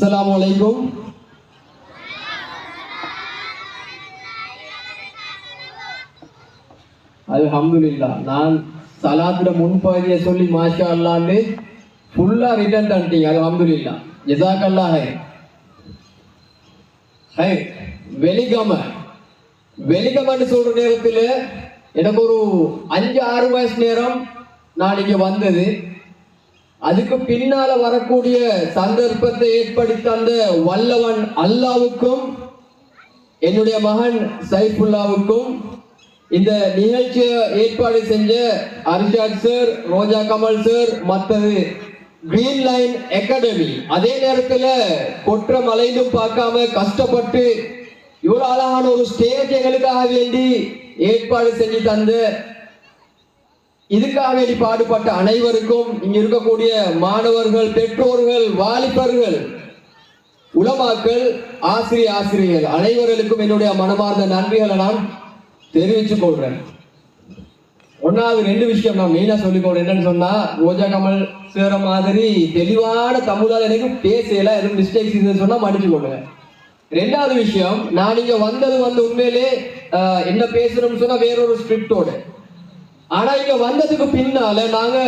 அஸ்ஸலாமு அலைக்கும். அல்ஹம்துலில்லாஹ். நான் சலாத்துல முன்பகுதியை சொல்லி மாஷா அல்லான்னு ஃபுல்லா ரிட்டர்ன் பண்ணிட்டீங்க. அல்ஹம்துலில்லாஹ். ஜஸாக்கல்லாஹ் ஹைர். வெளிகமன்னு சொல்ற நேரத்துல எனக்கு ஒரு 5-6 வயசு நேரம் நான் இங்க வந்தது. அதுக்கு பின்னால வரக்கூடிய சந்தர்ப்பத்தை ஏற்படுத்தி அந்த வல்லவன் அல்லாவுக்கும் என்னுடைய மகன் சைஃபுல்லாவுக்கும் இந்த நிகழ்ச்சியை ஏற்பாடு செஞ்ச அர்ஷாத் சார், ரோஜா கமல் சார், மற்றது கிரீன் லைன் அகாடமி, அதே நேரத்தில் கொற்ற மலையிலும் பார்க்காம கஷ்டப்பட்டு இவ்வளவு அழகான ஒரு ஸ்டேஜ் எங்களுக்காக வேண்டி ஏற்பாடு செஞ்சு தந்து இதுக்காக வேண்டி பாடுபட்ட அனைவருக்கும், இங்க இருக்கக்கூடிய மாணவர்கள், பெற்றோர்கள், வாலிபர்கள், உலமாக்கள், ஆசிரியர்கள் அனைவர்களுக்கும் என்னுடைய மனமார்ந்த நன்றிகளை நான் தெரிவிச்சுக் கொள்றேன். ஒன்னாவது 2 விஷயம் நான் மெயினா சொல்லிக்கொள்றேன். என்னன்னு சொன்னா, ரோஜா கமல் சேர மாதிரி தெளிவான தமிழால் எனக்கு பேசல, எதுவும் மிஸ்டேக்ஸ் சொன்னா மன்னிச்சு கொள்ளுங்க. 2வது விஷயம், நான் இங்க வந்தது உண்மையிலே என்ன பேசணும்னு சொன்னா வேறொரு ஸ்கிரிப்டோட. ஆனா இங்க வந்ததுக்கு பின்னால நாங்க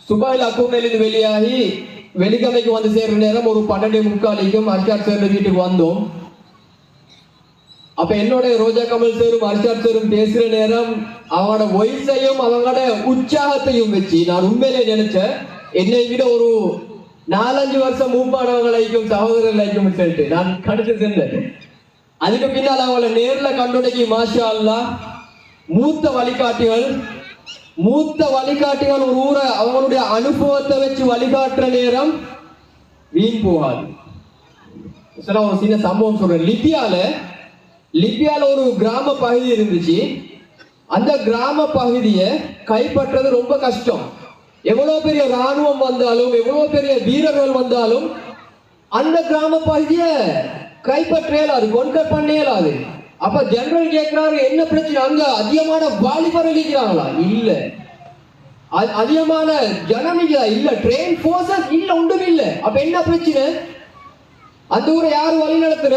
சுபாயில் அக்கூர்லேருந்து வெளியாகி வெள்ளிக்கிழமைக்கு வந்து சேர்ற நேரம் ஒரு 12:45 அர்ஷாத் சார் வீட்டுக்கு வந்தோம். அப்ப என்னோட ரோஜா கமல் சாரும் அர்ஷாத் சாரும் பேசுற நேரம் அவங்களோட வயசையும் அவங்களோட உற்சாகத்தையும் வச்சு நான் உண்மையிலே நினைச்சேன், என்னை விட ஒரு 4-5 வருஷம் மூப்பானவங்களைக்கும் சகோதரர்களைக்கும் சொல்லிட்டு நான் கடிச்சு சென்றேன். அதுக்கு பின்னால் அவங்கள நேர்ல கண்டுடைக்கி மாஷா அல்லாஹ் மூத்த வழிகாட்டிகள் ஒரு ஊரை அவங்களுடைய அனுபவத்தை வச்சு வழிகாட்டுற நேரம் வீண் போகாது. ஒரு சின்ன சம்பவம் சொல்றேன். லிபியால ஒரு கிராம பகுதி இருந்துச்சு. அந்த கிராம பகுதியை கைப்பற்றது ரொம்ப கஷ்டம். எவ்வளவு பெரிய ராணுவம் வந்தாலும், எவ்வளவு பெரிய வீரர்கள் வந்தாலும் அந்த கிராம பகுதியை கைப்பற்ற இயலாது, கொன்கர் பண்ண இயலாது. அப்ப ஜெனரல் கேட்கிறாரு, என்ன பிரச்சனை, அங்க அதிகமான வாலிபர்கள் இருக்கிறாங்களா? இல்ல. அதிகமான ஜனமிகளா? இல்ல. ட்ரெயின் போர்சஸ் இல்ல, ஒன்றும் இல்ல. அப்ப என்ன பிரச்சனை? அந்த ஊரை யாரு வழி நடத்துற?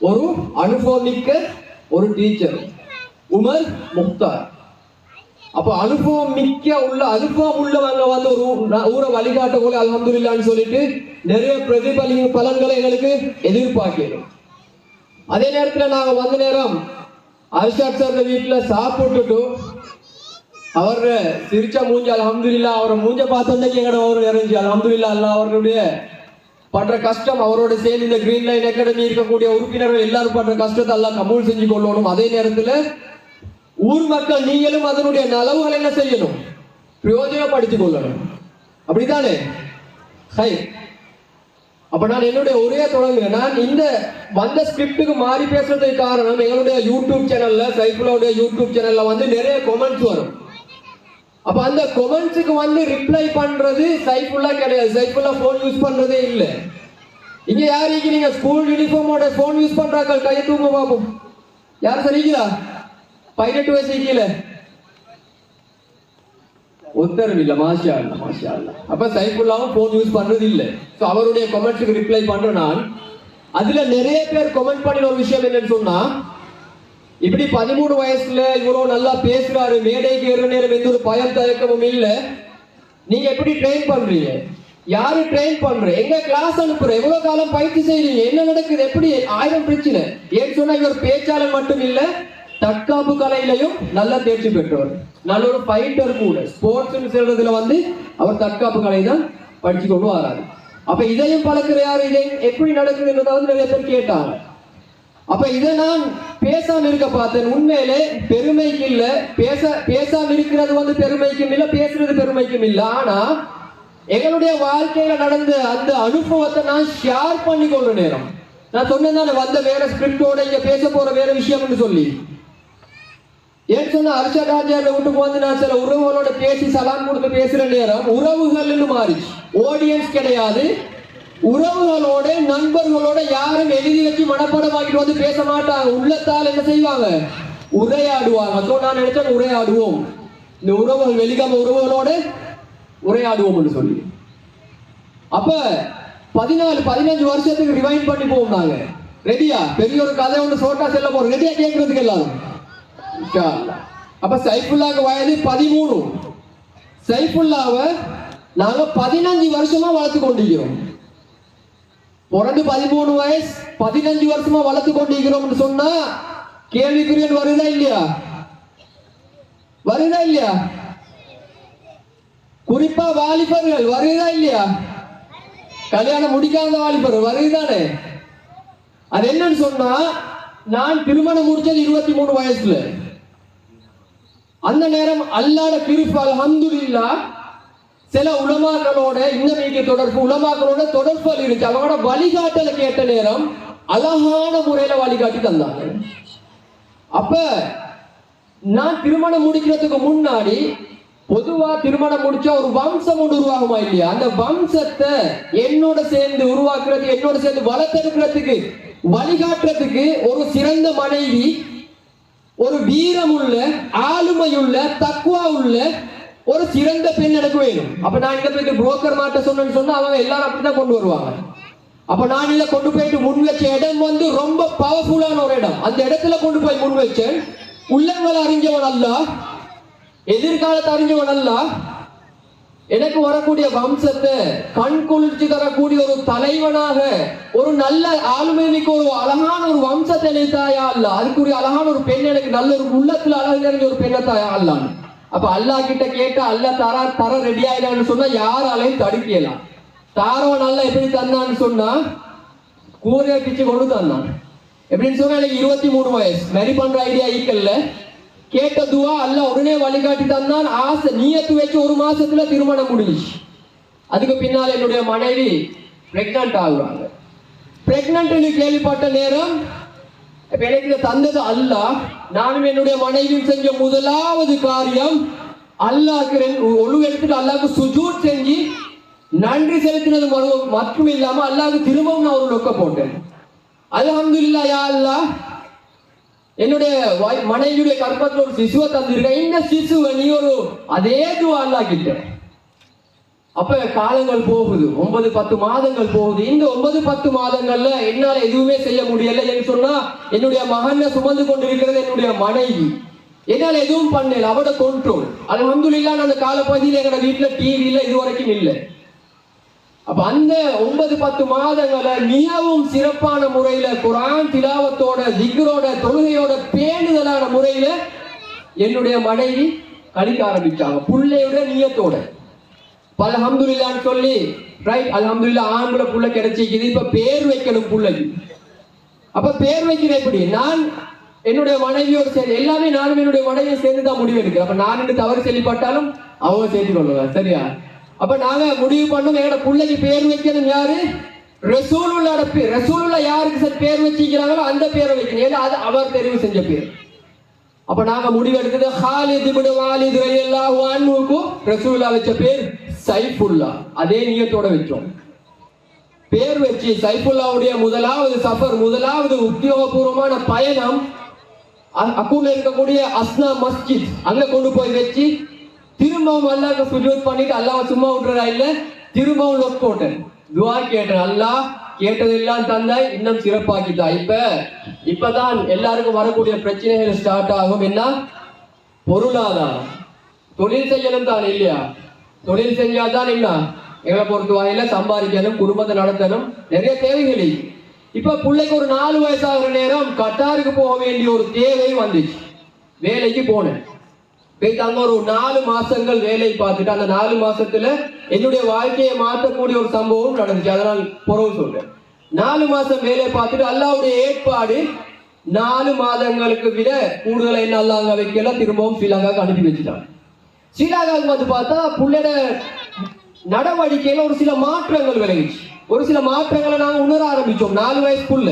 ஒரு அனுபவமிக்க ஒரு டீச்சர், உமர் முக்தார். அப்ப அனுபவம் உள்ளவங்க வந்து ஒரு ஊரை வழிகாட்ட போல அல்ஹம்துலில்லாஹ்னு சொல்லிட்டு நிறைய பலன்களை எங்களுக்கு எதிர்பார்க்கிறோம். அதே நேரத்தில் நாங்க வந்த நேரம் அர்ஷாத் சார் வீட்டுல சாப்பிட்டுட்டு அவர் சிரிச்ச மூஞ்சி, அல்ஹம்துலில்லாஹ் அவரை மூஞ்ச பார்த்தோன்னே எங்கட ஒரு இறஞ்சி அல்ஹம்துலில்லாஹ். அல்லாஹ் அவருடைய பண்ற கஷ்டம், அவரோட சேர்ந்து இந்த கிரீன் லைன் அகாடமி இருக்கக்கூடிய உறுப்பினர்கள் எல்லாரும் பண்ற கஷ்டத்தை எல்லாம் கபூல் செஞ்சு கொள்ளணும். அதே நேரத்தில் ஊர் மக்கள் நீங்களும் அதனுடைய நலவுகள் என்ன செய்யணும், பிரயோஜனப்படுத்திக் கொள்ளணும். அப்படித்தானே? ஹை. அப்ப நான் என்னுடைய ஒரே தொடங்குறேன். நான் இந்த வந்த ஸ்கிரிப்டுக்கு மாறி பேசுறதுக்கு காரணம், எங்களுடைய யூடியூப் சேனல்ல, சைஃபுல்லாவுடைய யூடியூப் சேனல்ல வந்து நிறைய கமெண்ட்ஸ் வரும். அப்ப அந்த கமெண்ட்ஸுக்கு வந்து ரிப்ளை பண்றது சைஃபுல்லா கிடையாது. சைஃபுல்லா போன் யூஸ் பண்றதே இல்லை. இங்க யாருக்கு நீங்க ஸ்கூல் யூனிஃபார்மோட போன் யூஸ் பண்றாங்க? கையை தூங்க பாப்போம். யார் சரிங்களா? 18 வயசு கீழே உத்தரவு இல்ல. மாஷா அல்லாஹ். அப்ப சைஃபுல்லாவும் போன் யூஸ் பண்றது இல்ல. சோ அவருடைய கமெண்ட்ஸுக்கு ரிப்ளை பண்ற நான், அதுல நிறைய பேர் கமெண்ட் பண்ணின ஒரு விஷயம் என்னன்னு சொன்னா, இப்படி 13 வயசுல இவ்வளவு நல்லா பேசுறாரு, மேடைக்கு ஏற நேரம் எந்த ஒரு பயம் தயக்கமும் இல்ல, நீங்க எப்படி ட்ரெயின் பண்றீங்க? யாரு ட்ரெயின் பண்ற? எங்க கிளாஸ் அனுப்புற? எவ்வளவு காலம் பயிற்சி செய்றீங்க? என்ன நடக்குது? எப்படி? 1000 பிரச்சனை. ஏன்னு சொன்னா இவர் பேச்சாளர் மட்டும் இல்ல, தற்காப்பு கலையிலையும் நல்ல தேர்ச்சி பெற்றவர், நல்ல ஒரு ஃபைட்டர் கூட. ஸ்போர்ட்ஸ் சொல்றதுல வந்து அவர் தற்காப்பு கலை தான் படிச்சு கொண்டு வராரு. அப்ப இதையும் பழக்கிற யாரு? இதை எப்படி நடக்குதுன்றத வந்து நிறைய பேர் கேட்டாங்க. அப்ப இதை நான் பேசாம இருக்க பார்த்தேன். உண்மையிலே பெருமைக்கு இல்ல, பேசாம இருக்கிறது வந்து பெருமைக்கும் இல்ல, பேசுறது பெருமைக்கும் இல்ல. ஆனா எங்களுடைய வாழ்க்கையில நடந்த அந்த அனுபவத்தை நான் ஷேர் பண்ணி கொள்ற நேரம், நான் சொன்னேன் வந்த வேற ஸ்கிரிப்டோட இங்க பேச போற வேற விஷயம்னு சொல்லி. ஏன்னு சொன்னா அர்ஷாத் ராஜாவை வீட்டுக்கு வந்து நான் சில உறவுகளோட பேசி சலாம் கொடுத்து பேசுற நேரம் உறவுகள்னு மாறிச்சு. ஆடியன்ஸ் கிடையாது, உறவுகளோட நண்பர்களோட யாரும் எழுதி வச்சு மனப்பாடமாக்கிட்டு வந்து பேச மாட்டாங்க. உள்ளத்தால் என்ன செய்வாங்க? உரையாடுவாங்க. ஸோ நான் நினைச்சேன் உரையாடுவோம், இந்த உறவுகள் வெளிக்காம உறவுகளோட உரையாடுவோம் சொல்லி. அப்ப 14-15 வருஷத்துக்கு ரிவைண்ட் பண்ணி போவோம் நாங்க. ரெடியா? பெரிய ஒரு கதை ஒன்று சோட்டா செல்ல போறோம். ரெடியா கேட்கறதுக்கு எல்லாரும்? அப்ப சைஃபுல்லாவுக்கு வயது 13. சைஃபுல்லாவை நாங்க 15 வருஷமா வளர்த்து கொண்டிருக்கிறோம். பிறந்து 13 வயசு 15 வருஷமா வளர்த்து கொண்டிருக்கிறோம் சொன்னா கேள்விக்குரியன் வருதா இல்லையா? வருதா இல்லையா? குறிப்பா வாலிபர்கள் வருதா இல்லையா? கல்யாணம் முடிக்காத வாலிபர் வருதானே? அது என்னன்னு சொன்னா, நான் திருமணம் முடிச்சது 23 வயசுல. அந்த நேரம் அல்லாஹ்ட கிருபை அல்ஹம்துலில்லாஹ் சில உலமாக்களோட இன்னைக்கு தொடர்பு உலமாக்களோட தொடர்பு இருந்துச்சு. அவங்களோட வழிகாட்டலை கேட்ட நேரம் அழகான முறையில வழிகாட்டி தந்தாங்க. அப்ப நான் திருமணம் முடிக்கிறதுக்கு முன்னாடி பொதுவா திருமணம் முடிச்சா ஒரு வம்சம் ஒன்று உருவாகுமா இல்லையா? அந்த வம்சத்தை என்னோட சேர்ந்து உருவாக்குறது, என்னோட சேர்ந்து வளர்த்தெடுக்கிறதுக்கு வழிகாட்டுறதுக்கு ஒரு சிறந்த மனைவி, ஒரு வீரமுள்ள ஆளுமையுள்ள தக்குவா உள்ள ஒரு சிறந்த பெண் எனக்கு வேணும். அப்ப நான் இங்க போயிட்டு புரோக்கர் மாட்ட சொன்னேன்னு சொன்னா அவங்க எல்லாரும் அப்படிதான் கொண்டு வருவாங்க. அப்ப நான் இல்ல கொண்டு போயிட்டு முன் வச்ச இடம் வந்து ரொம்ப பவர்ஃபுல்லான ஒரு இடம். அந்த இடத்துல கொண்டு போய் முன் வச்சேன். உள்ளங்களை அறிஞ்சவன் அல்ல, எதிர்காலத்தை அறிஞ்சவன் அல்ல, எனக்கு வரக்கூடிய வம்சத்தை கண் குளிர்ச்சி தரக்கூடிய ஒரு தலைவனாக, ஒரு நல்ல ஆளுமை மிக்க ஒரு அழகான ஒரு வம்சத்தை நினைத்தாயா அல்ல, அதுக்குரிய அழகான ஒரு பெண் எனக்கு நல்ல ஒரு உள்ளத்துல அழகு நிறைஞ்ச ஒரு பெண்ணை தாயா அல்லான்னு. அப்ப அல்லாஹ் கிட்ட கேட்ட அல்லாஹ் தர ரெடி ஆயிடான்னு சொன்னா யாராலையும் தடுக்கலாம். தாரவன் அல்ல எப்படி தந்தான்னு சொன்னா கூரையை பிச்சு கொண்டு தந்தான். எப்படின்னு சொன்னா எனக்கு 23 வயசு, மேரி பண்ற ஐடியா ஈக்கல்ல. கேட்ட துவா அல்லாஹ் உடனே வழிகாட்டி தந்தான். ஆசை நியத்து வச்சு 1 மாசத்துல திருமணம் முடிஞ்சிச்சு. அதுக்கு பின்னால் என்னுடைய மனைவி பிரெக்னன்ட் ஆகுறாங்க. பிரெக்னன்ட் கேள்விப்பட்ட நேரம் எனக்கு தந்தது அல்லாஹ். நானும் என்னுடைய மனைவியும் செஞ்ச முதலாவது காரியம் அல்லாஹ்க்கு ஒழு எடுத்துட்டு அல்லாஹ்க்கு சுஜூத் செஞ்சு நன்றி செலுத்தினது மட்டும் இல்லாம அல்லாஹ்க்கு திரும்பவும் நான் ஒரு லொக்க போட்டேன். அல்ஹம்துலில்லாஹ் யா அல்லாஹ், என்னுடைய மனைவியுடைய கர்ப்பத்தில் ஒரு சிசுவை தந்திருக்க, இந்த சிசுவை நீ ஒரு அதே துவா அல்லாஹ் கிட்ட. அப்ப காலங்கள் போகுது, 9-10 மாதங்கள் போகுது. இந்த 9-10 மாதங்கள்ல என்னால எதுவுமே செய்ய முடியல. என்று சொன்னா என்னுடைய மகனை சுமந்து கொண்டிருக்கிறது என்னுடைய மனைவி. என்னால எதுவும் பண்ணல, அவட கண்ட்ரோல். அல்ஹம்துலில்லாஹ் அந்த காலப்பகுதியில் எங்களோட வீட்டுல டிவி இல்ல, இது வரைக்கும் இல்லை. அப்ப அந்த 9-10 மாதங்களை மிகவும் சிறப்பான முறையில குர்ஆன் திலாவத்தோட திக்ரோட தொழுகையோட பேணுதலான முறையில என்னுடைய மனைவி கழிக்க ஆரம்பிச்சாங்க, புள்ளையோட நியத்தோட. அல்ஹம்துலில்லாஹ்னு சொல்லி ரைட் அல்ஹம்துலில்லாஹ் ஆண்கள புள்ள கிடைச்சிக்குது. இப்ப பேர் வைக்கணும் புள்ளைக்கு. அப்ப பேர் வைக்கிற எப்படி? நான் என்னுடைய மனைவியோட சேர்ந்து எல்லாமே நானும் என்னுடைய மனைவியை சேர்ந்து தான் முடிவு எடுக்கிறேன். அப்ப நான் தவறு செல்லிப்பட்டாலும் அவங்க சேர்த்து கொள்ளுவாங்க, சரியா? அப்ப நாங்க முடிவு பண்ணோம் எங்களோட பிள்ளைக்கு பேர் வைக்கணும் யாரு? ரசூலுல்லாஹ்வோட பேர். ரசூலுல்லாஹ் யாருக்கு சார் பேர் வச்சிருக்கிறாங்களோ அந்த பேரை வைக்கணும். ஏன்னா அது அவர் தெரிவு செஞ்ச பேர். அப்ப நாங்க முடிவு எடுத்தது ஹாலித் இப்னு வாலித் ரலியல்லாஹு அன்ஹுக்கு ரசூலுல்லாஹ் வச்ச பேர் சைஃபுல்லாஹ். அதே நியத்தோட வச்சோம். பேர் வச்சு சைஃபுல்லாஹ்வுடைய முதலாவது சஃபர், முதலாவது உத்தியோகபூர்வமான பயணம் அக்குள்ள இருக்கக்கூடிய அஸ்னா மஸ்ஜித் அங்க கொண்டு போய் வச்சு திரும்பவும் அல்லாஹ்க்கு சுஜூத் பண்ணிட்டு அல்லாஹ் சும்மா விட்டுறா இல்ல, திரும்பவும் லொக் போட்டேன், துஆ கேட்டேன். அல்லாஹ் கேட்டதெல்லாம் தந்தாய், இன்னும் சிறப்பாக்கிட்டா. இப்பதான் எல்லாருக்கும் வரக்கூடிய பிரச்சனைகள் ஸ்டார்ட் ஆகும். என்ன? பொருளாதாரம். தொழில் செய்யணும் தான் இல்லையா? தொழில் செஞ்சாதான் என்ன எங்களை பொறுத்த வகையில சம்பாதிக்கணும், குடும்பத்தை நடத்தணும், நிறைய தேவைகள். இப்ப பிள்ளைக்கு ஒரு 4 வயசாகிற நேரம் கட்டாருக்கு போக வேண்டிய ஒரு தேவை வந்துச்சு. வேலைக்கு போனேன். போயிட்டு அங்க ஒரு 4 மாசங்கள் வேலை பார்த்துட்டு அந்த 4 மாசத்துல என்னுடைய வாழ்க்கையை மாற்றக்கூடிய ஒரு சம்பவம் நடந்துச்சு. அதனால் பொறவு சொல்றேன். 4 மாசம் வேலை பார்த்துட்டு அல்லாஹ்வுடைய ஏற்பாடு 4 மாதங்களுக்கு விட கூடுதலா என்ன அல்லாஹ் அங்க வைக்கல, திரும்பவும் ஸ்ரீலங்காவுக்கு அனுப்பி வச்சுட்டாங்க. ஸ்ரீலங்காவுக்கு வந்து பார்த்தா புள்ளையோட நடவடிக்கையில ஒரு சில மாற்றங்கள் விளங்கிச்சு. ஒரு சில மாற்றங்களை நாங்க உணர ஆரம்பிச்சோம் 4 வயசுக்குள்ள.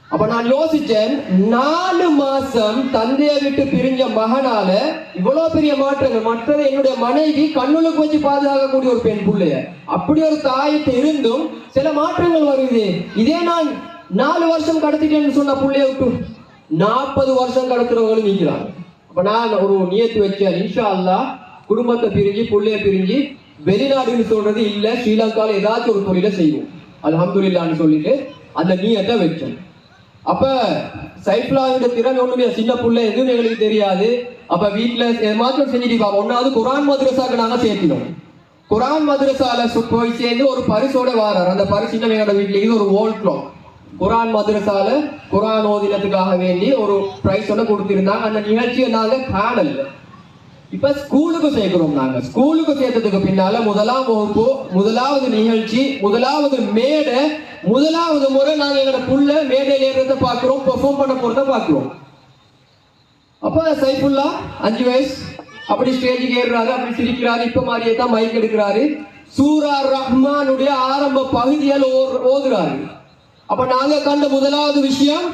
அப்ப நான் யோசிச்சேன், 4 மாசம் தந்தையை விட்டு பிரிஞ்ச மகனால இவ்வளவு பெரிய மாற்றங்கள். மற்றது என்னுடைய மனைவி கண்ணுக்கு வச்சு பாதுகாக்கக்கூடிய ஒரு பெண் பிள்ளைய, அப்படி ஒரு தாயத்தை இருந்தும் சில மாற்றங்கள் வருது. இதே நான் 4 வருஷம் கடத்திட்டேன்னு சொன்ன பிள்ளைய விட்டு 40 வருஷம் கடத்துறவங்களும் நீக்கிறாங்க. அப்ப நான் ஒரு நியத்து வச்சேன், இன்ஷா அல்லாஹ் குடும்பத்தை பிரிஞ்சு பிள்ளைய பிரிஞ்சு வெளிநாடுன்னு சொல்றது இல்ல, ஸ்ரீலங்கால ஏதாச்சும் ஒரு தொழிலை செய்வோம் அல்ஹம்துலில்லாஹ்னு சொல்லிட்டு அந்த நீயத்தை வச்சோம். அப்ப சைஃபுல்லாஹ்வுடைய திறன் ஒண்ணுமே, சின்ன புள்ள எதுவும் எங்களுக்கு தெரியாது. அப்ப வீட்டுல மாத்திரம் செஞ்சுட்டு பாப்போம். ஒன்னாவது குர்ஆன் மദ്രസാக்கு நாங்க சேர்த்தினோம். குர்ஆன் மദ്രസാல போய் சேர்ந்து ஒரு பரிசோட வாரார். அந்த பரிசு இன்னும் எங்களோட வீட்டுல இது ஒரு வால் கிளாக். குர்ஆன் மദ്രസാல குர்ஆன் ஓதினத்துக்காக வேண்டி ஒரு பிரைஸோட கொடுத்திருந்தாங்க. அந்த நிகழ்ச்சியை நாங்க காணல. இப்ப ஸ்கூலுக்கு சேர்க்கிறோம். நாங்க ஸ்கூலுக்கு சேர்த்ததுக்கு பின்னால முதலாம் வகுப்பு, முதலாவது நிகழ்ச்சி, முதலாவது மேடை, முதலாவது முறை நாங்க எங்களோட புள்ள மேடையில ஏறத பாக்குறோம், பெர்ஃபார்ம் பண்ண போறத பாக்குறோம். அப்ப சைஃபுல்லாஹ் 5 வயசு அப்படி ஸ்டேஜுக்கு ஏறுறாரு, அப்படி சிரிக்கிறாரு. இப்ப மாதிரியே தான் மைக் எடுக்கிறாரு. சூரா ரஹ்மானுடைய ஆரம்ப பகுதியால் ஓதுறாரு. அப்ப நாங்க கண்ட முதலாவது விஷயம்,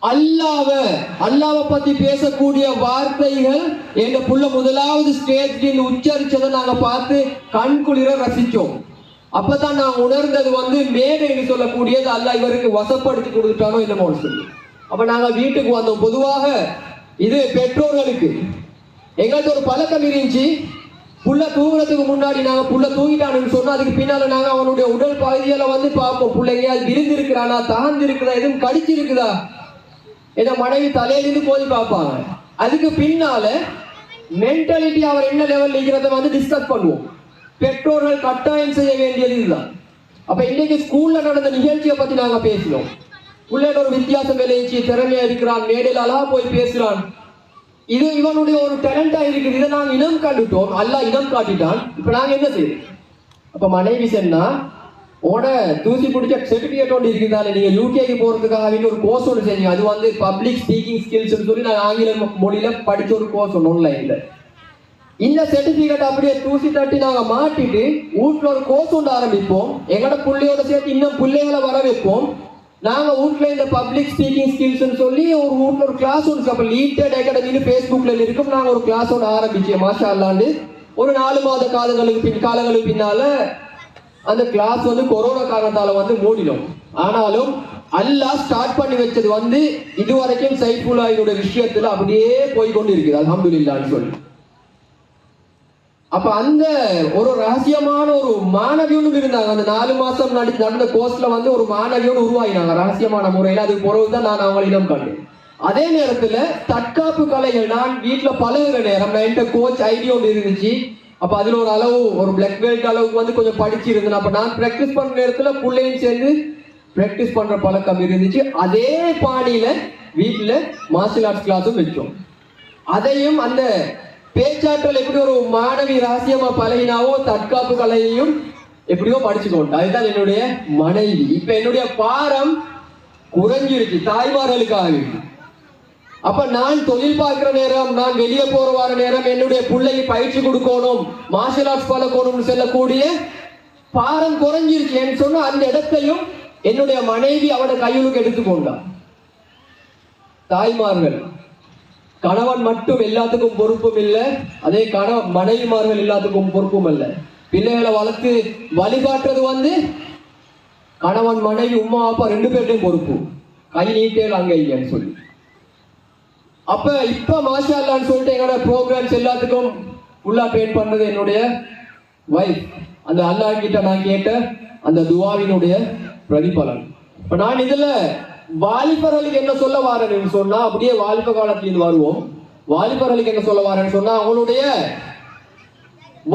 அல்லாஹ்வை பத்தி பேசக்கூடிய வார்த்தைகள் எங்க புள்ள முதலாவது ஸ்டேஜ்ல உச்சரிச்சதை நாங்க பார்த்து கண்குளிர ரசிச்சோம். அப்பதான் நான் உணர்ந்தது மேடைன்னு சொல்லக்கூடியது அல்லாஹ் இவருக்கு வசப்படுத்தி கொடுத்துட்டானோ என்னமோ சொல்லி. அப்ப நாங்க வீட்டுக்கு வந்தோம். பொதுவாக இது பெற்றோர்களுக்கு எங்களுக்கு ஒரு பழக்கம் இருந்துச்சு. புள்ள தூங்குறதுக்கு முன்னாடி நாங்க புள்ள தூங்கிட்டான்னு சொன்னா அதுக்கு பின்னால நாங்க அவனுடைய உடல் பகுதியில பார்ப்போம். பிள்ளைங்க விருந்து இருக்கிறானா, தகந்து இருக்குதா, எதுவும் கடிச்சு இருக்குதா, என் மனைவி தலையிலிருந்து போய் பார்ப்பாங்க. அதுக்கு பின்னால மென்டாலிட்டி அவர் என்ன லெவல் இருக்கிறத டிஸ்கஸ் பண்ணுவோம். பெற்றோர்கள் கட்டாயம் செய்ய வேண்டியது இதுதான். அப்ப இன்னைக்கு ஸ்கூல்ல நடந்த நிகழ்ச்சியை பத்தி நாங்க பேசினோம். பிள்ளையோட ஒரு வித்தியாசம் விளைவிச்சு திறமையா இருக்கிறான், மேடையில் அழகா போய் பேசுறான். இது இவனுடைய ஒரு டேலண்டா இருக்குது. இதை நாங்க இனம் காட்டிட்டோம், அல்லாஹ் இனம் காட்டிட்டான். இப்ப நாங்க என்ன செய்யறோம்? அப்ப மனைவி சொன்னா, உட தூசி பிடிச்ச சர்டிபிகேட் ஒன்று இருக்குதால நீங்க யூகேக்கு போறதுக்காக ஒரு கோர்ஸ் ஒன்று செஞ்சீங்க. அது பப்ளிக் ஸ்பீக்கிங் ஸ்கில்ஸ் சொல்லி நான் ஆங்கில மொழியில படிச்ச ஒரு கோர்ஸ் ஒன்று ஆன்லைன்ல. இந்த சர்டிபிகேட் அப்படியே தூசி தட்டி நாங்க மாட்டிட்டு வீட்டுல ஒரு கோர்ஸ் ஒன்று ஆரம்பிப்போம். எங்களோட பிள்ளையோட சேர்த்து இன்னும் பிள்ளைகளை வர வைப்போம். நாங்க வீட்டுல இந்த பப்ளிக் ஸ்பீக்கிங் ஸ்கில்ஸ் சொல்லி ஒரு வீட்டுல ஒரு கிளாஸ் ஒன்று, அப்ப லீடட் அகாடமின்னு பேஸ்புக்ல இருக்கும். நாங்க ஒரு கிளாஸ் ஒன்று ஆரம்பிச்சோம். மாஷா அல்லாண்டு ஒரு 4 மாத காலங்களுக்கு பின்னால அந்த கிளாஸ் கொரோனா காரணத்தால மூடிடும். ஆனாலும் அல்லாஹ் ஸ்டார்ட் பண்ணி வச்சது இதுவரைக்கும் சைஃபுல்லாஹ்வுடைய விஷயத்துல அப்படியே போய் கொண்டு இருக்குது அல்ஹம்துலில்லாஹ்னு சொல்லி. அப்ப அந்த ஒரு ரகசியமான ஒரு மாணவியும் இருந்தாங்க. அந்த 4 மாசம் நடந்த கோர்ஸ்ல ஒரு மாணவியோடு உருவாகினாங்க ரகசியமான முறையில. அதுக்கு பிறகுதான் நான் அவங்களிடம் கண்டேன். அதே நேரத்துல தற்காப்பு கலைகள் நான் வீட்டுல பழகுற நேரம் என்கிட்ட கோச் ஐடியா ஒன்று இருந்துச்சு. அப்ப அதுல ஒரு அளவு ஒரு பிளாக் பெல்ட் அளவுக்கு கொஞ்சம் படிச்சிருந்தேன். அப்ப நான் பிராக்டிஸ் பண்ற நேரத்துல பிள்ளையும் சேர்ந்து பிராக்டிஸ் பண்ற பழக்கம் இருந்துச்சு. அதே பாணியில வீட்டுல மார்ஷியல் ஆர்ட்ஸ் கிளாஸும் வச்சோம். அதையும் அந்த பேச்சாற்றல் எப்படி ஒரு மாணவி ரகசியமா பழகினாவோ தற்காப்பு கலையையும் எப்படியோ படிச்சுக்கொண்டு அதுதான் என்னுடைய மனைவி. இப்ப என்னுடைய பாரம் குறைஞ்சிருச்சு தாய்மார்களுக்காக. அப்ப நான் தொழில் பார்க்கிற நேரம், நான் வெளியே போற வார நேரம் என்னுடைய பிள்ளைக்கு பயிற்சி கொடுக்கணும், மார்ஷியல் ஆர்ட்ஸ் பழக்கணும்னு சொல்லக்கூடிய பாரம் குறைஞ்சிருச்சு. என்று சொன்ன அந்த இடத்தையும் என்னுடைய மனைவி அவட கையுளுக்கு எடுத்துக்கொண்டார். தாய்மார்கள், கணவன் மட்டும் எல்லாத்துக்கும் பொறுப்பும் இல்லை, அதே மனைவிமார்கள் எல்லாத்துக்கும் பொறுப்பும் இல்லை. பிள்ளைகளை வளர்த்து வழிகாட்டுறது கணவன் மனைவி உமா அப்பா 2 பேர்ட்டையும் பொறுப்பு. கை நீட்டேல் அங்க இல்லைன்னு சொல்லி. அப்ப இப்ப மாஷா அல்லாஹ்னு சொல்லிட்டு எங்களோட ப்ரோக்ராம்ஸ் எல்லாத்துக்கும் ஃபுல்லா ட்ரெயின் பண்ணது என்னுடைய வைஃப். அந்த அல்லாஹ் கிட்ட நான் கேட்ட அந்த துவாவினுடைய பிரதிபலன். இப்ப நான் இதுல வாலிபர்களுக்கு என்ன சொல்ல வாரேன்னு சொன்னா, அப்படியே வாலிப காலத்திலிருந்து வருவோம். வாலிபர்களுக்கு என்ன சொல்ல வாரேன்னு சொன்னா, அவங்களுடைய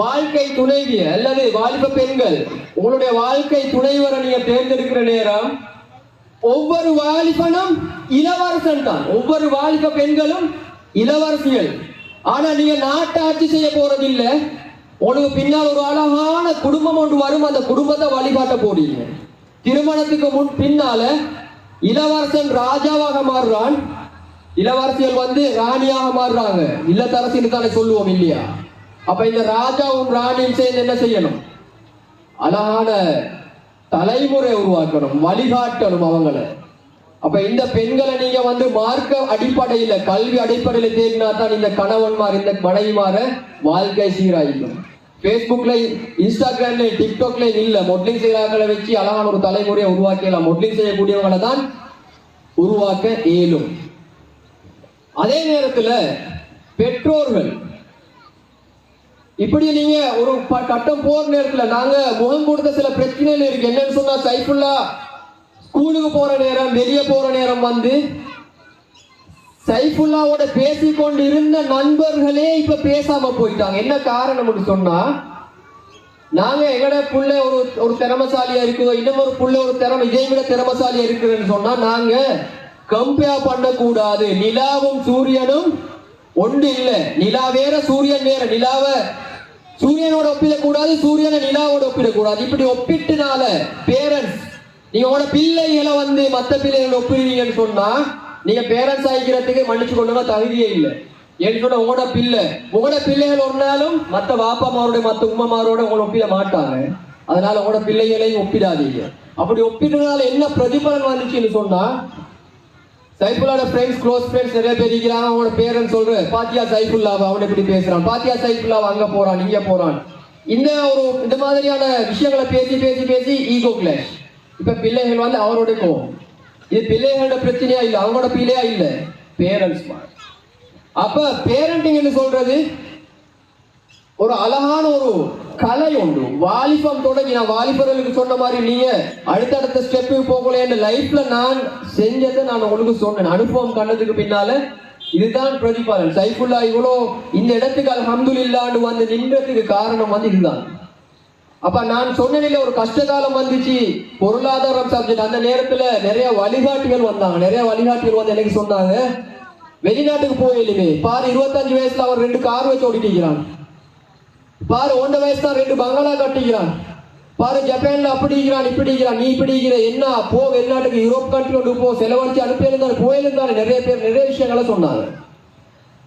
வாழ்க்கை துணைவிய அல்லது வாலிப பெண்கள் உங்களுடைய வாழ்க்கை துணைவரை நீங்க தேர்ந்தெடுக்கிற நேரம் ஒவ்வொரு வாலிபனும் இளவரசன் தான், ஒவ்வொரு வாலிப பெண்களும் இளவரசிகள். ஆனா நீங்க நாட்டாட்சி செய்ய போறதில்லை. உங்களுக்கு பின்னால் ஒரு அழகான குடும்பம் ஒன்று வரும், அந்த குடும்பத்தை வழிகாட்ட போறீங்க. திருமணத்துக்கு பின்னால இளவரசன் ராஜாவாக மாறுறான், இளவரசிகள் ராணியாக மாறுறாங்க. இல்லத்தரசின்னு தானே சொல்லுவோம் இல்லையா? அப்ப இந்த ராஜாவும் ராணியும் சேர்ந்து என்ன செய்யணும்? அழகான தலைமுறை உருவாக்கணும், வழிகாட்டணும் அவங்களை. அப்ப இந்த பெண்களை நீங்க மார்க்க அடிப்படையில, கல்வி அடிப்படையில தேடினா தான் இந்த கணவன்மார் இந்த மனைவிமார வாழ்க்கை சீராயிடும். பேஸ்புக்ல, இன்ஸ்டாகிராம்ல, டிக்டாக்ல இல்ல, மொட்லிங் செய்யறாங்களை வச்சு அழகான ஒரு தலைமுறையை உருவாக்கலாம். மொட்லிங் செய்யக்கூடியவங்களை தான் உருவாக்க இயலும். அதே நேரத்துல பெற்றோர்கள் இப்படி நீங்க ஒரு கட்டம் போற நேரத்துல நாங்க முகம் கொடுத்த சில பிரச்சனைகள் இருக்கு. என்னன்னு சொன்னா சைஃபுல்லா ஸ்கூலுக்கு போற நேரம், வெளியே போற நேரம் வந்து சைஃபுல்லாவோட பேசிக்கொண்டு இருந்த நண்பர்களே இப்ப பேசாம போயிட்டாங்க. என்ன காரணம்னு சொன்னா, நாங்க எங்கட புள்ள ஒரு திறமசாலியா இருக்குதோ, இன்னும் ஒரு புள்ள ஒரு இதை விட திறமசாலியா இருக்குதுன்னு சொன்னா நாங்க கம்பேர் பண்ணக்கூடாது. நிலாவும் சூரியனும் ஒன்று இல்லை. நிலா வேற, சூரியன் வேற. நிலாவை சூரியனோட ஒப்பிடக்கூடாது, சூரியனை நிலாவோட ஒப்பிடக்கூடாது. இப்படி ஒப்பிட்டுனால பேரண்ட்ஸ் நீங்க உங்களோட பிள்ளைகளை வந்து மற்ற பிள்ளைகளோட ஒப்பிடுவீங்கன்னு சொன்னா நீங்க பேரண்ட்ஸ் ஆகிக்கிறதுக்கு மன்னிச்சு கொண்டு தகுதியே இல்லை. ஏன்னு சொன்னா உங்களோட பிள்ளைகள் ஒரு நாளும் மற்ற வாப்பாமாரோட மற்ற உமாமாரோட உங்களை ஒப்பிட மாட்டாங்க. அதனால உங்களோட பிள்ளைகளையும் ஒப்பிடாதீங்க. அப்படி ஒப்பிடுறதுனால என்ன பிரதிபலன் வந்துச்சுன்னு சொன்னா, சைஃபுல்லாவோட ஃப்ரெண்ட்ஸ், க்ளோஸ் ஃப்ரெண்ட்ஸ் நிறைய பேர் இருக்கிறாங்க. அவனோட பேரண்ட்ஸ் சொல்ற பாத்தியா சைஃபுல்லாவை அவன் எப்படி பேசுறான், பாத்தியா சைஃபுல்லாவை அங்க போறான் இங்க போறான். இந்த மாதிரியான விஷயங்களை பேசி பேசி பேசி ஈகோ கிளாஷ். இப்ப பிள்ளைகள் வந்து அவரோட கோவம். இது பிள்ளைகளோட பிரச்சனையா இல்லை, அவங்களோட பிள்ளையா இல்லை, பேரண்ட்ஸ். அப்ப பேரண்டிங் சொல்றது ஒரு அழகான ஒரு கலை உண்டு. வாலிபம் தொடங்கி நான் வாலிபர்களுக்கு சொன்ன மாதிரி நீங்க அடுத்தடுத்த ஸ்டெப்புக்கு போகல. என் லைஃப்ல நான் செஞ்சதை நான் உங்களுக்கு சொன்னேன். அனுபவம் கண்டதுக்கு பின்னால இதுதான் பிரதிபலன். சைஃபுல்லா இவ்வளோ இந்த இடத்துக்கு அல்ஹம்துலில்லாஹ்னு வந்து நின்றதுக்கு காரணம் வந்து இதுதான். அப்ப நான் சொன்ன ஒரு கஷ்டகாலம் வந்துச்சு, பொருளாதாரம் சப்ஜெக்ட். அந்த நேரத்துல நிறைய வழிகாட்டிகள் வந்தாங்க. நிறைய வழிகாட்டிகள் வந்து எனக்கு சொன்னாங்க, வெளிநாட்டுக்கு போயிலுமே பாரு 25 வயசுல அவன் 2 கார் வச்சு ஓடிக்கிறான், பாரு 1 வயசு தான் 2 பங்களா கட்டிக்கிறான், பாரு ஜப்பான்ல அப்படிக்கிறான் இப்படிக்கிறான், நீ இப்படிக்கிற என்ன போ வெளிநாட்டுக்கு யூரோப் கண்ட்ரி ஒன்று போ, செலவழிச்சு அனுப்பியிருந்தாரு போயிருந்தாரு. நிறைய பேர் நிறைய விஷயங்களை சொன்னாங்க.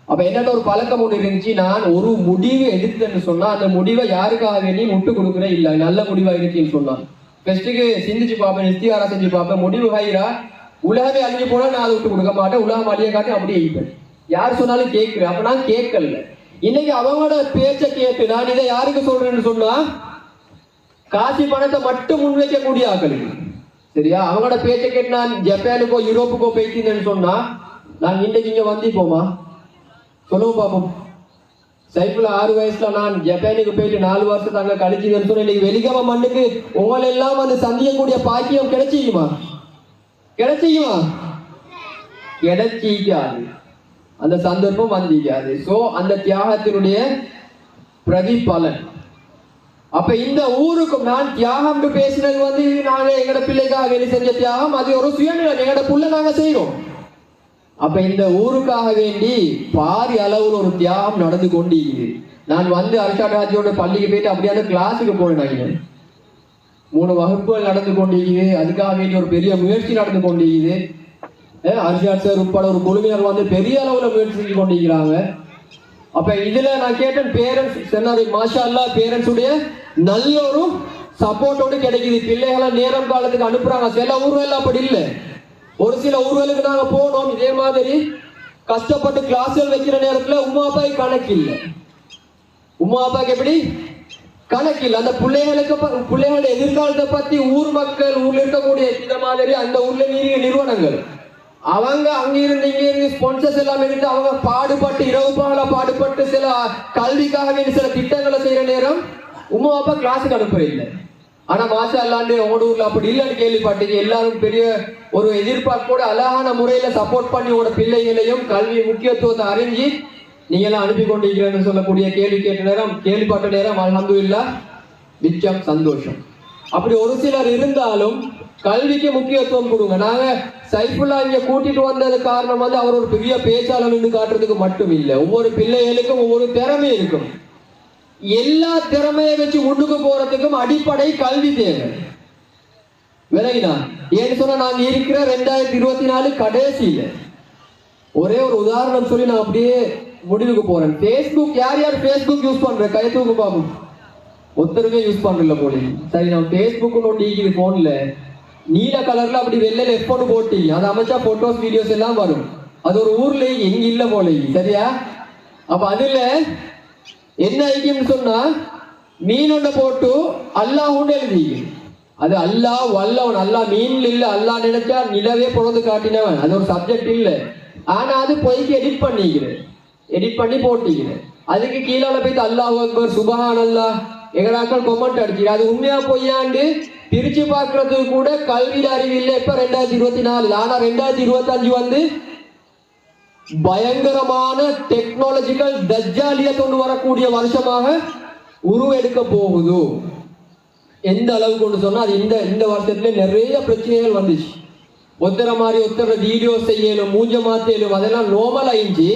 அப்ப என்னட்ட ஒரு பழக்கம் ஒன்று இருந்துச்சு. நான் ஒரு முடிவு எடுத்தேன்னு சொன்னா அந்த முடிவை யாருக்காக வேண்டி முட்டு கொடுக்குறேன் இல்லை, நல்ல முடிவா இருக்குன்னு சொன்னான். ஃபர்ஸ்ட்டுக்கு சிந்திச்சு பார்ப்பேன், இஸ்திகாரா செஞ்சு பார்ப்பேன். முடிவு ஹைரா உலகமே அழிஞ்சு போனா நான் அதை விட்டு கொடுக்க மாட்டேன், உலகம் அழிய காட்டி அப்படியே இருப்பேன். யார் சொன்னாலும் கேட்கிறேன். அப்ப நான் கேட்கல. இன்னைக்கு அவங்களோட பேச்சை கேட்டு நான் இதை யாருக்கு சொல்றேன்னு சொன்னா, காசி பணத்தை மட்டும் முன்வைக்கக்கூடிய ஆக்களுக்கு, சரியா? அவங்களோட பேச்சை கேட்டு நான் ஜப்பானுக்கோ யூரோப்புக்கோ போயிட்டீங்கன்னு சொன்னா நான் இன்னைக்கு இங்க வந்திப்போமா சொல்லுவோம் பார்ப்போம். சைஃபுல்லா 6 வயசுல நான் ஜப்பானுக்கு போயிட்டு 4 வருஷம் அங்க கழிச்சுன்னு சொன்ன இன்னைக்கு வெலிகம மண்ணுக்கு உங்களை எல்லாம் வந்து சந்திக்கக்கூடிய பாக்கியம் கிடைச்சிக்குமா? கிடைச்சிக்காது. அந்த சந்தர்ப்பம் வந்திக்காது. சோ அந்த தியாகத்தினுடைய பிரதிபலன். அப்ப இந்த ஊருக்கும் நான் தியாகம் பேசினது வந்து நாங்க எங்கட பிள்ளைக்காக வேண்டி செஞ்ச தியாகம், அது ஒரு சுயநிலை எங்கட புள்ள நாங்க செய்யறோம். அப்ப இந்த ஊருக்காக வேண்டி பாரி அளவுல ஒரு தியாகம் நடந்து கொண்டிருக்குது. நான் வந்து அர்ஷாட் ஹாஜியோட பள்ளிக்கு போயிட்டு அப்படியே கிளாஸுக்கு போனேன். 3 வகுப்புகள் நடந்து கொண்டிருக்குது. அதுக்காக வேண்டி ஒரு பெரிய முயற்சி நடந்து கொண்டிருக்குது. அர்ஷாட் சார் உட்பட ஒரு குழுவினர் வந்து பெரிய அளவுல முயற்சி செஞ்சு கொண்டிருக்கிறாங்க. அப்ப இதுல நான் கேட்டேன், பேரண்ட்ஸ் சொன்னாரு மாஷா அல்லாஹ், பேரண்ட்ஸ் உடைய நல்ல ஒரு சப்போர்ட்டோடு கிடைக்குது. பிள்ளைகளை நேரம் காலத்துக்கு அனுப்புறாங்க. சில ஊர்கள் அப்படி இல்லை. ஒரு சில ஊர்களுக்கு நாங்க போனோம், இதே மாதிரி கஷ்டப்பட்டு கிளாஸ்கள் வைக்கிற நேரத்துல உமா அப்பாய் கணக்கு இல்லை. உமா அப்பாக்கு எப்படி கணக்கு இல்லை. அந்த பிள்ளைகளோட எதிர்காலத்தை பத்தி ஊர் மக்கள், ஊர்ல இருக்கக்கூடிய இந்த மாதிரி அந்த ஊர்ல நிறுவனங்கள் அவங்க அங்க இருந்து இங்க இருந்து ஸ்பான்சர்ஸ் எல்லாம் இருந்து அவங்க பாடுபட்டு இரவு பகலா பாடுபட்டு சில கல்விக்காக வேண்டி சில திட்டங்களை செய்யற நேரம் உமா அப்பா கிளாஸுக்கு அனுப்புற இல்லை. ஆனா மாஷா அல்லாண்டு உங்களோட ஊர்ல அப்படி இல்லைன்னு கேள்விப்பட்டீங்க. எல்லாரும் பெரிய ஒரு எதிர்பார்ப்போட அழகான முறையில சப்போர்ட் பண்ணி உங்களோட பிள்ளைகளையும் கல்வி முக்கியத்துவத்தை அறிஞ்சு நீங்க எல்லாம் அனுப்பி கொண்டிருக்கிறேன்னு சொல்லக்கூடிய கேள்விப்பட்ட நேரம் அல்ஹம்துலில்லாஹ் மிச்சம் சந்தோஷம். அப்படி ஒரு சிலர் இருந்தாலும் கல்விக்கு முக்கியத்துவம் கொடுங்க. நாங்க சைஃபுல்லா இங்க கூட்டிட்டு வந்தது காரணம் வந்து அவர் ஒரு பெரிய பேச்சாளர் காட்டுறதுக்கு மட்டும் இல்லை. ஒவ்வொரு பிள்ளைகளுக்கும் ஒவ்வொரு திறமை இருக்கும். எல்லா திறமையை வச்சு முன்னுக்கு போறதுக்கும் அடிப்படை கல்வி தேவை. விலகினா ஏன்னு சொன்னா நாங்க இருக்கிற 2024 கடைசியில ஒரே ஒரு உதாரணம் சொல்லி நான் அப்படியே முடிவுக்கு போறேன். Facebook யார் யார் Facebook யூஸ் பண்ற கை தூக்கு பாப்போம். ஒருத்தருமே யூஸ் பண்றல போல. சரி, நான் Facebook ஒன்று போன்ல நீல கலர்ல அப்படி வெள்ளையில எப்போன்னு போட்டி அதை அமைச்சா போட்டோஸ் வீடியோஸ் எல்லாம் வரும். அது ஒரு ஊர்ல எங்க இல்ல போல, சரியா? அப்ப அதுல என்ன ஐக்கியம் சொன்னா மீன் ஒன்றை போட்டு அல்லாஹ் எழுதி, அது அல்லாஹ் வல்லவன், அல்லாஹ் மீன்ல இல்ல, அல்லாஹ் நினைச்சா நிலவே பொழுது காட்டினவன், அது ஒரு சப்ஜெக்ட் இல்லை. ஆனா அது பொய்க்கு எடிட் பண்ணி போட்டிக்கிறேன். அதுக்கு கீழால போய் அல்லாஹ் அக்பர் சுபஹானல்லாஹ் எங்கடாக்கள் கொமெண்ட் அடிச்சு அது உண்மையா பொய்யாண்டு பிரிச்சு பார்க்கறதுக்கு கூட கல்வி அறிவு இல்லை. இப்ப 2024 ஆனா 2025 வந்து பயங்கரமான டெக்னாலஜிக்கல் தஜ்ஜாலிய கொண்டு வரக்கூடிய வருஷமாக உருவெடுக்க போகுது. எந்த அளவு கொண்டு சொன்னா அது இந்த வருஷத்துல நிறைய பிரச்சனைகள் வந்துச்சு. ஒத்தர மாதிரி ஒத்தர வீடியோ செய்யலும் மூஞ்ச மாத்தலும் அதெல்லாம் நோமல் ஆயிடுச்சு.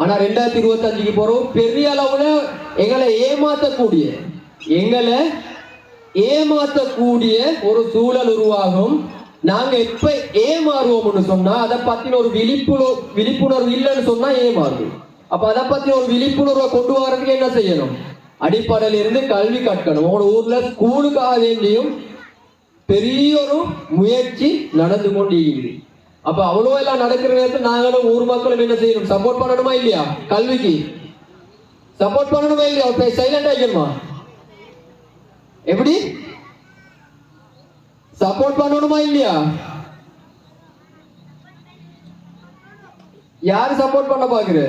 ஆனா 2025க்கு போறோம் பெரிய அளவுல எங்களை ஏமாத்தக்கூடிய ஒரு சூழல் உருவாகும். நாங்க எப்ப ஏமாறுவோம்னு சொன்னா அதை பத்தின ஒரு விழிப்புணர்வு இல்லைன்னு சொன்னா ஏமாறுவோம். அப்ப அதை பத்தி ஒரு விழிப்புணர்வை கொண்டு வரதுக்கு என்ன செய்யணும்? அடிப்படையில இருந்து கல்வி கற்கணும். உங்களோட ஊர்ல ஸ்கூலுக்காக வேண்டியும் பெரிய ஒரு முயற்சி நடந்து கொண்டு. அப்ப அவ்வளவு எல்லாம் நடக்கிற நேரத்தில் நாங்களும் ஊர் மக்களும் என்ன செய்யணும்? சப்போர்ட் பண்ணணுமா இல்லையா? கல்விக்கு சப்போர்ட் பண்ணணுமா இல்லையா? சைலண்ட் ஆகிக்கணுமா? எப்படி சப்போர்ட் பண்ணணுமா இல்லையா? யாரு சப்போர்ட் பண்ண பாக்குற?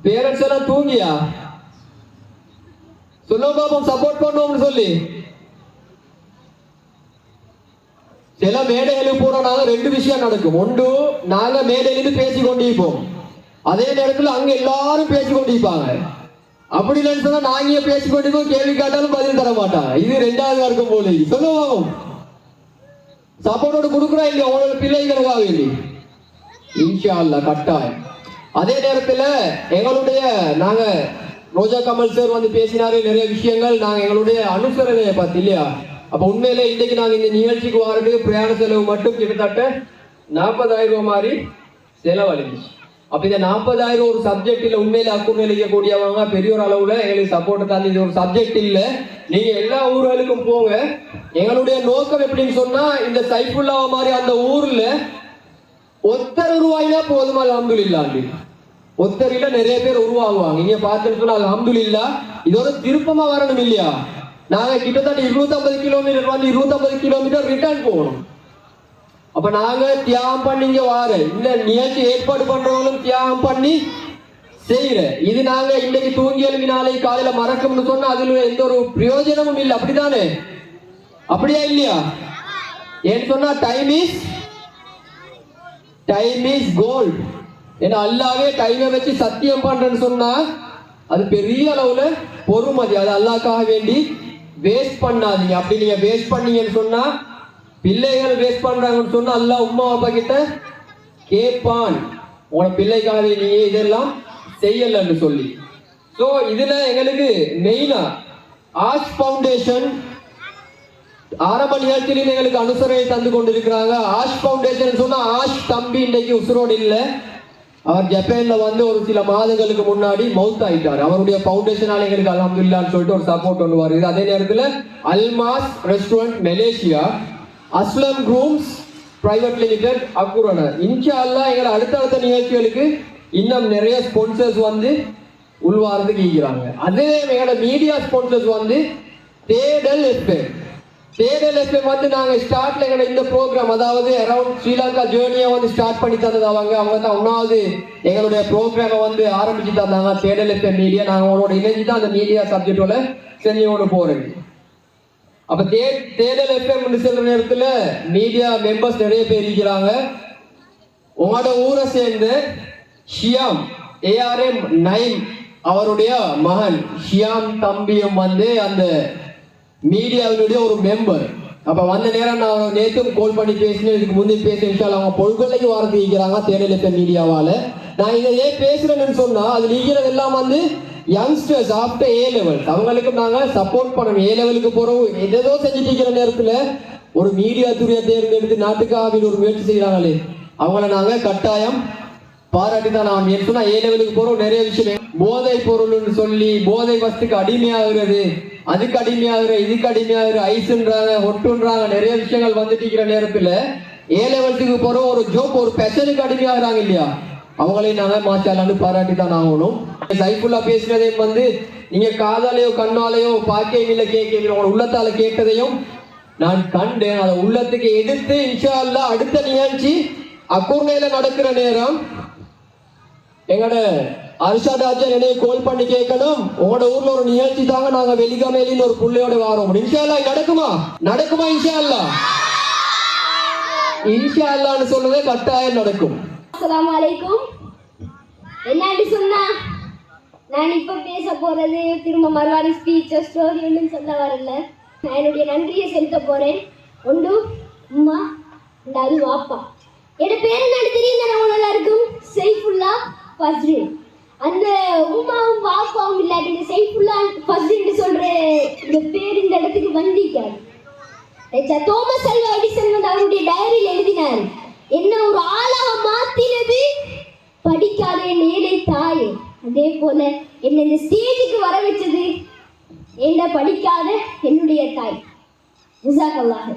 பேரண்ட்ஸ் எல்லாம் தூங்கியா? சொல்லுங்க பாப்போம் சப்போர்ட் பண்ணுவோம்னு சொல்லி. சில மேடைகளுக்கு போற நாங்க ரெண்டு விஷயம் நடக்கும். ஒன்று நாங்க மேடையிலிருந்து பேசி கொண்டிருப்போம், அதே நேரத்தில் அங்க எல்லாரும் பேசி கொண்டிருப்பாங்க. அப்படி இல்லைன்னு சொன்னா நாங்க பேசி கொண்டிருக்கோம், கேள்வி கேட்டாலும் பதில் தர மாட்டாங்க. இது ரெண்டாவது இருக்கும் போல. சொல்லுவோம் சப்போர்ட்டோடு கொடுக்குறா இல்லையா உங்களோட பிள்ளைகளுக்காக வேண்டி? இன்ஷா அல்லாஹ் கட்டாயம். அதே நேரத்துல எங்களுடைய நாங்க ரோஜா கமல் சார் வந்து பேசினாரு நிறைய விஷயங்கள். நாங்க எங்களுடைய அனுசரணையை பார்த்து இல்லையா? அப்ப உண்மையிலே இன்னைக்கு நாங்க இந்த நிகழ்ச்சிக்கு வாரதுக்கு பிரயாண செலவு மட்டும் கிட்டத்தட்ட 40,000 ரூபாய் மாதிரி செலவழிச்சு. அப்ப இந்த 40,000 ஒரு சப்ஜெக்ட் இல்ல. உண்மையில அக்கூர் நிலைக்கக்கூடியவங்க பெரிய ஒரு அளவுல எங்களுக்கு சப்போர்ட் தான். இது ஒரு சப்ஜெக்ட் இல்ல. நீங்க எல்லா ஊர்களுக்கும் போங்க. எங்களுடைய நோக்கம் எப்படின்னு சொன்னா இந்த சைஃபுல்லா மாதிரி அந்த ஊர்ல ஒத்தர் ரூபாய்னா போதுமா? அல்ஹம்துலில்லாஹ். ஒத்தரில நிறைய பேர் உருவாகுவாங்க. இங்க பார்த்துட்டு சொன்னா அல்ஹம்துலில்லாஹ். இதோட திருப்பமா வரணும் இல்லையா? நாங்க கிட்டத்தட்ட 250 கிலோமீட்டர் வந்து 250 கிலோமீட்டர் ரிட்டர்ன் போகணும். அப்ப நாங்க தியாகம் பண்ணி இங்க வார இந்த நிகழ்ச்சி ஏற்பாடு பண்றவங்களும் தியாகம் பண்ணி செய்யற இது நாங்க இன்னைக்கு தூங்கி எழுப்பி நாளைக்கு காலையில மறக்கும்னு சொன்னா அதுல எந்த ஒரு பிரயோஜனமும் இல்லை. அப்படித்தானே? அப்படியா இல்லையா? ஏன்னு சொன்னா டைம் இஸ் கோல்ட். ஏன்னா அல்லாவே டைமை வச்சு சத்தியம் பண்றேன்னு சொன்னா அது பெரிய அளவுல பொறுமதி. அது அல்லாஹ்க்காக வேண்டி வேஸ்ட் பண்ணாதீங்க. அப்படி நீங்க வேஸ்ட் பண்ணீங்கன்னு சொன்னா பிள்ளைகள் வேஸ்ட் பண்றாங்கன்னு சொன்னா அல்லாஹ் உம்மா அப்பா கிட்ட கேட்பான், உன பிள்ளைக்காக நீங்க இதெல்லாம் செய்யலன்னு சொல்லி. ஸோ இதுல எங்களுக்கு மெயினா ஆஷ் ஃபவுண்டேஷன் ஆரம்ப நிகழ்ச்சியிலும் எங்களுக்கு அனுசரணை தந்து கொண்டிருக்கிறாங்க. ஆஷ் ஃபவுண்டேஷன் சொன்னா ஆஷ் தம்பி இன்னைக்கு உசுரோடு இல்லை. அவர் ஜப்பான்ல வந்து ஒரு சில மாதங்களுக்கு முன்னாடி மவுத் ஆயிட்டார். அவருடைய ஃபவுண்டேஷனால எங்களுக்கு அல்ஹம்துலில்லாஹ்னு சொல்லிட்டு ஒரு சப்போர்ட் ஒன்று வருது. அதே நேரத்தில் Almas restaurant Malaysia, Aslam rooms private limited Akurana. இன்ஷா அல்லாஹ் எங்களை அடுத்தடுத்த நிகழ்ச்சிகளுக்கு இன்னும் நிறைய ஸ்பான்சர்ஸ் வந்து உள்வாரத்துக்கு ஈக்கிறாங்க. அதே எங்களோட மீடியா ஸ்பான்சர்ஸ் வந்து தேடல் எஃப்எம் வந்து நாங்க ஸ்டார்ட்ல எங்களோட இந்த ப்ரோக்ராம் அதாவது அரௌண்ட் ஸ்ரீலங்கா ஜேர்னியை வந்து ஸ்டார்ட் பண்ணி தந்தது அவங்க தான் 1வது எங்களுடைய ப்ரோக்ராமை வந்து ஆரம்பிச்சு தந்தாங்க. தேடல் எஃப்எம் மீடியா நாங்க அவங்களோட இணைஞ்சு தான் அந்த மீடியா சப்ஜெக்டோட செஞ்சோடு போறது. அப்ப தேடல் எஃப்எம் சொல்ற நேரத்துல மீடியா மெம்பர்ஸ் நிறைய பேர் இருக்கிறாங்க. உங்களோட ஊரை சேர்ந்து ஷியாம் ARM 9 அவருடைய மகன் ஷியாம் தம்பியும் வந்து அந்த மீடியாவினுடைய ஒரு மெம்பர். அப்ப வந்த நேரம் நான் நேற்றும் கால் பண்ணி பேசினேன். இதுக்கு முந்தைய பேசினா அவங்க பொருட்களைக்கு வாரத்து இருக்கிறாங்க தேடல் எஃப்எம் மீடியாவால. நான் இதை ஏன் பேசுறேன்னு சொன்னா அது நீக்கிறது எல்லாம் வந்து யங்ஸ்டர்ஸ் ஆஃப்டர் A லெவல் அவங்களுக்கு நாங்க சப்போர்ட் பண்ணணும். A லெவலுக்கு போறோம் ஏதோ செஞ்சுட்டு இருக்கிற நேரத்துல ஒரு மீடியா துறையை தேர்ந்தெடுத்து நாட்டுக்காக ஒரு முயற்சி செய்யறாங்களே அவங்கள நாங்க கட்டாயம் பாராட்டி தான் நான் சொன்னா A லெவலுக்கு போறோம். நிறைய விஷயம் போதை பொருள்னு சொல்லி போதை வஸ்துக்கு அடிமையாகிறது, அதுக்கு அடிமையாகிற இதுக்கு அடிமையாகிற ஐஸ்ன்றாங்க ஒட்டுன்றாங்க நிறைய விஷயங்கள் வந்துட்டு இருக்கிற நேரத்துல A லெவலுக்கு போறோம் ஒரு ஜோப் ஒரு பெஷனுக்கு அடிமையாகிறாங்க இல்லையா? அவங்களையும் நாங்க மாச்சாலான்னு பாராட்டி தான் ஆகணும். சைஃபுல்லா பேசினதையும் வந்து நீங்க காதாலேயோ கண்ணாலேயோ பார்க்கையும் இல்லை கேட்கவும் இல்லை, உங்களோட உள்ளத்தால கேட்டதையும் நான் கண்டேன். அதை உள்ளத்துக்கு எடுத்து இன்ஷா அல்லாஹ் அடுத்த நிகழ்ச்சி அக்கூர்ணையில நடக்கிற நேரம் எங்கட அர்ஷாதாஜன் என்னைய கால் பண்ணி கேட்கணும், உங்களோட ஊர்ல ஒரு நிகழ்ச்சி தாங்க, நாங்க வெலிகமேலின்னு ஒரு புள்ளையோட வாரோம். இன்ஷா அல்லாஹ் நடக்குமா? நடக்குமா? இன்ஷா அல்லாஹ். இன்ஷா அல்லாஹ்னு சொல்றதே கட்டாயம் நடக்கும். அஸ்ஸலாமு அலைக்கும். என்னன்னு சொன்னா, நான் இப்ப பேச போறது திரும்ப மறுவாரி ஸ்பீச் ஸ்டோரி ஒன்றும் சொல்ல வரல. நான் என்னுடைய நன்றியை செலுத்த போறேன். ஒன்று அம்மா, ரெண்டாவது வாப்பா. என்னோட பேர் என்ன தெரியும் தானே உங்க எல்லாருக்கும்? சைஃபுல்லா ஃபஸ்ரின். அந்த உமாவும் வாப்பாவும் இல்லாட்டி இந்த சைஃபுல்லா ஃபஸ்ரின் சொல்ற இந்த பேர் இந்த இடத்துக்கு வந்திருக்காரு. தோமஸ் அல்வா எடிசன் வந்து அவருடைய டைரியில் எழுதினார், என்ன ஒரு ஆளாக மாத்தினது படிக்காத என் ஏழை தாய். அதே போல என்ன இந்த ஸ்டேஜுக்கு வர வச்சது என்ன படிக்காத என்னுடைய தாய். ஜஸாக்கல்லாஹ்.